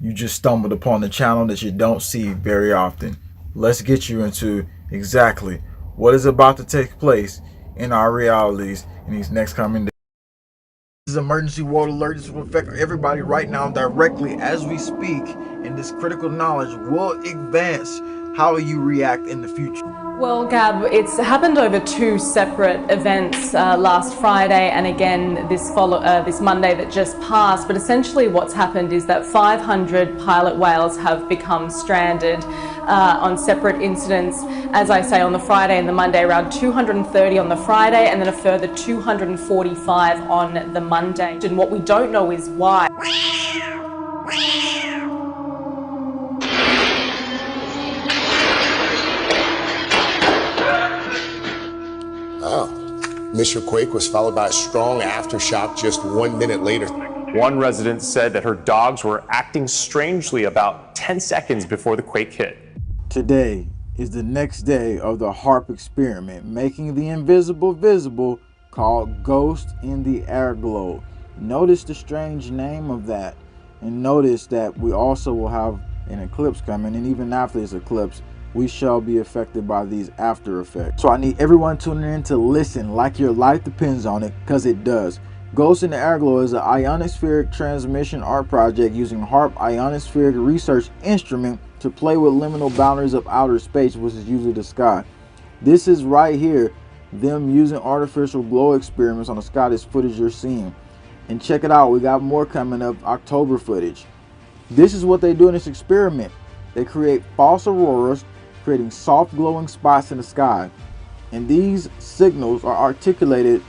you just stumbled upon the channel that you don't see very often. Let's get you into exactly what is about to take place in our realities in these next coming days. This is emergency world alert. This will affect everybody right now directly as we speak, and this critical knowledge will advance how you react in the future. Well, Gab, it's happened over two separate events, last Friday and again this Monday that just passed. But essentially what's happened is that 500 pilot whales have become stranded on separate incidents. As I say, on the Friday and the Monday, around 230 on the Friday and then a further 245 on the Monday. And what we don't know is why. Mr. Quake was followed by a strong aftershock just 1 minute later. One resident said that her dogs were acting strangely about 10 seconds before the quake hit. Today is the next day of the HAARP experiment, making the invisible visible, called Ghost in the Airglow. Notice the strange name of that, and notice that we also will have an eclipse coming, and even after this eclipse, we shall be affected by these after effects. So I need everyone tuning in to listen like your life depends on it, because it does. Ghost in the Airglow is an ionospheric transmission art project using HAARP ionospheric research instrument to play with liminal boundaries of outer space, which is usually the sky. This is right here, them using artificial glow experiments on the sky. This footage you're seeing. And check it out, we got more coming up, October footage. This is what they do in this experiment. They create false auroras, creating soft glowing spots in the sky, and these signals are articulated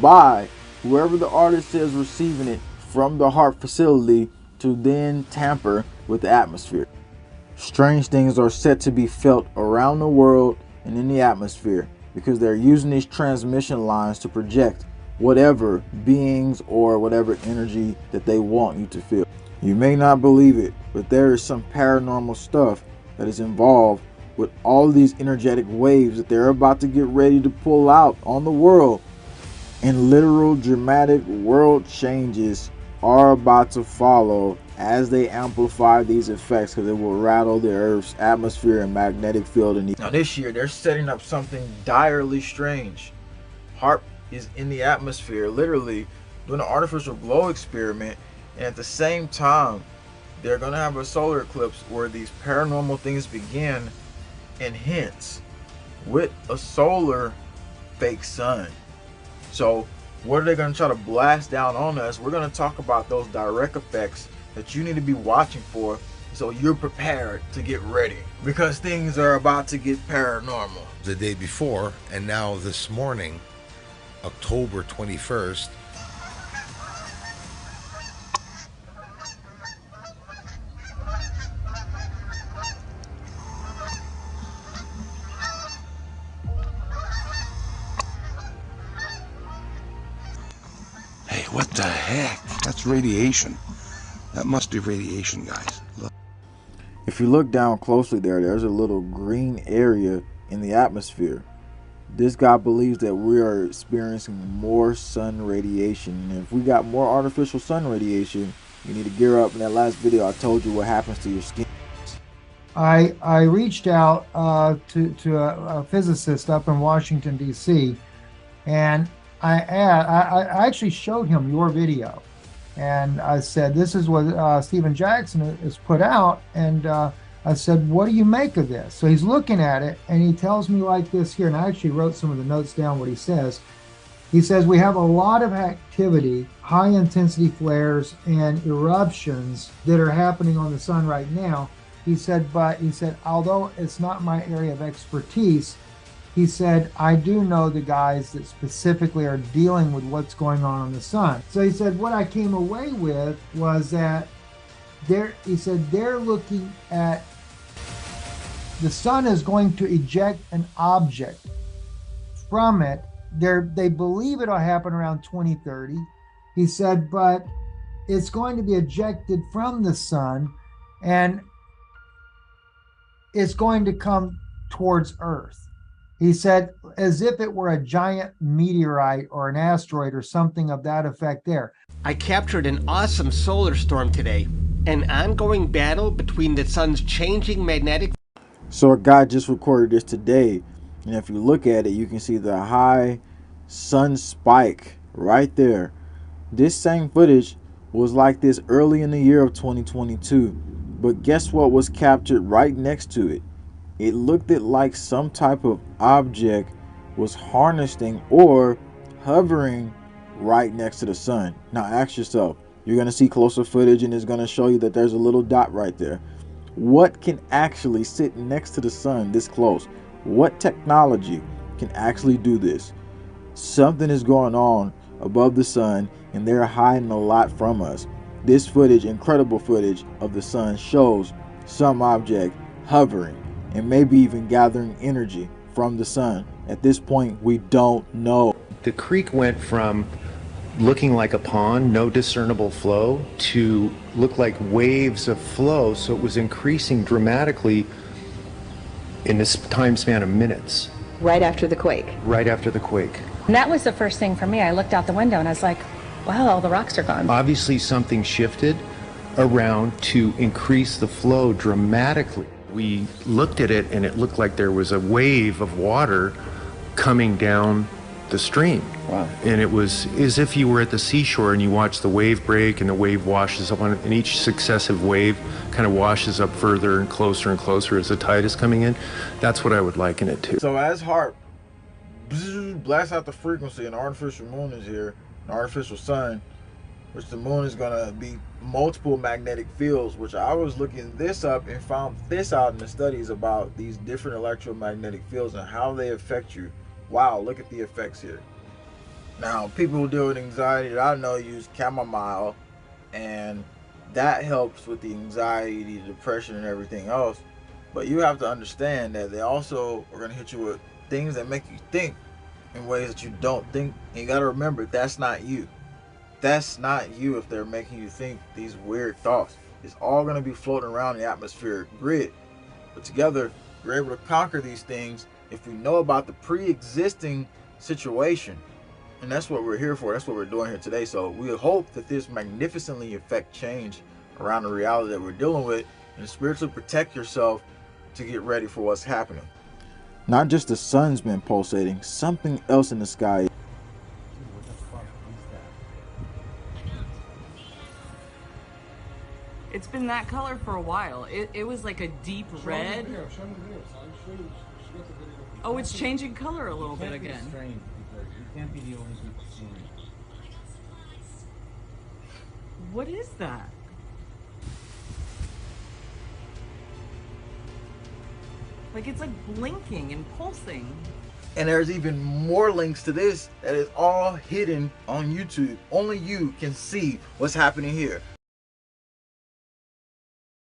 by whoever the artist is receiving it from the HAARP facility to then tamper with the atmosphere. Strange things are said to be felt around the world and in the atmosphere because they're using these transmission lines to project whatever beings or whatever energy that they want you to feel. You may not believe it, but there is some paranormal stuff that is involved with all these energetic waves that they're about to get ready to pull out on the world. And literal dramatic world changes are about to follow as they amplify these effects, because it will rattle the Earth's atmosphere and magnetic field. Now this year they're setting up something direly strange. HAARP is in the atmosphere, literally doing an artificial glow experiment, and at the same time they're gonna have a solar eclipse where these paranormal things begin, and hence with a solar fake sun. So what are they going to try to blast down on us? We're going to talk about those direct effects that you need to be watching for, so you're prepared to get ready, because things are about to get paranormal. The day before, and now this morning, October 21st, What the heck? That's radiation. That must be radiation, guys. Look. If you look down closely there's a little green area in the atmosphere. This guy believes that we are experiencing more sun radiation. And if we got more artificial sun radiation, you need to gear up. In that last video, I told you what happens to your skin. I reached out to a physicist up in Washington, D.C., and I actually showed him your video, and I said, this is what Stephen Jackson has put out, and I said, what do you make of this? So he's looking at it, and he tells me like this here, and I actually wrote some of the notes down what he says. He says, we have a lot of activity, high intensity flares and eruptions that are happening on the sun right now. He said, although it's not my area of expertise, he said, I do know the guys that specifically are dealing with what's going on the sun. So he said, what I came away with was that he said, they're looking at the sun is going to eject an object from it. They believe it'll happen around 2030. He said, but it's going to be ejected from the sun and it's going to come towards Earth. He said, as if it were a giant meteorite or an asteroid or something of that effect there. I captured an awesome solar storm today. an ongoing battle between the sun's changing magnetic. So a guy just recorded this today, and if you look at it, you can see the high sun spike right there. This same footage was like this early in the year of 2022, but guess what was captured right next to it? It looked like some type of object was harnessing or hovering right next to the sun. Now ask yourself, you're going to see closer footage and it's going to show you that there's a little dot right there. What can actually sit next to the sun this close? What technology can actually do this? Something is going on above the sun and they're hiding a lot from us. This footage, incredible footage of the sun, shows some object hovering and maybe even gathering energy from the sun. At this point, we don't know. The creek went from looking like a pond, no discernible flow, to look like waves of flow, so it was increasing dramatically in this time span of minutes. Right after the quake. Right after the quake. And that was the first thing for me. I looked out the window and I was like, wow, all the rocks are gone. Obviously something shifted around to increase the flow dramatically. We looked at it and it looked like there was a wave of water coming down the stream. Wow. And it was as if you were at the seashore and you watch the wave break and the wave washes up on it, and each successive wave kind of washes up further and closer as the tide is coming in. That's what I would liken it to. So as HAARP blasts out the frequency, an artificial moon is here, an artificial sun, which the moon is going to be multiple magnetic fields, which I was looking this up and found this out in the studies about these different electromagnetic fields and how they affect you. Wow, look at the effects here. Now, people who deal with anxiety that I know use chamomile, and that helps with the anxiety, depression, and everything else. But you have to understand that they also are going to hit you with things that make you think in ways that you don't think. And you got to remember, that's not you. That's not you if they're making you think these weird thoughts. It's all going to be floating around the atmospheric grid. But together, we're able to conquer these things if we know about the pre-existing situation. And that's what we're here for. That's what we're doing here today. So we hope that this magnificently affect change around the reality that we're dealing with, and spiritually protect yourself to get ready for what's happening. Not just the sun's been pulsating, something else in the sky. It's been that color for a while. It was like a deep red. Oh, it's changing color a little bit again. You can't be the only people seeing it. What is that? Like it's like blinking and pulsing. And there's even more links to this that is all hidden on YouTube. Only you can see what's happening here.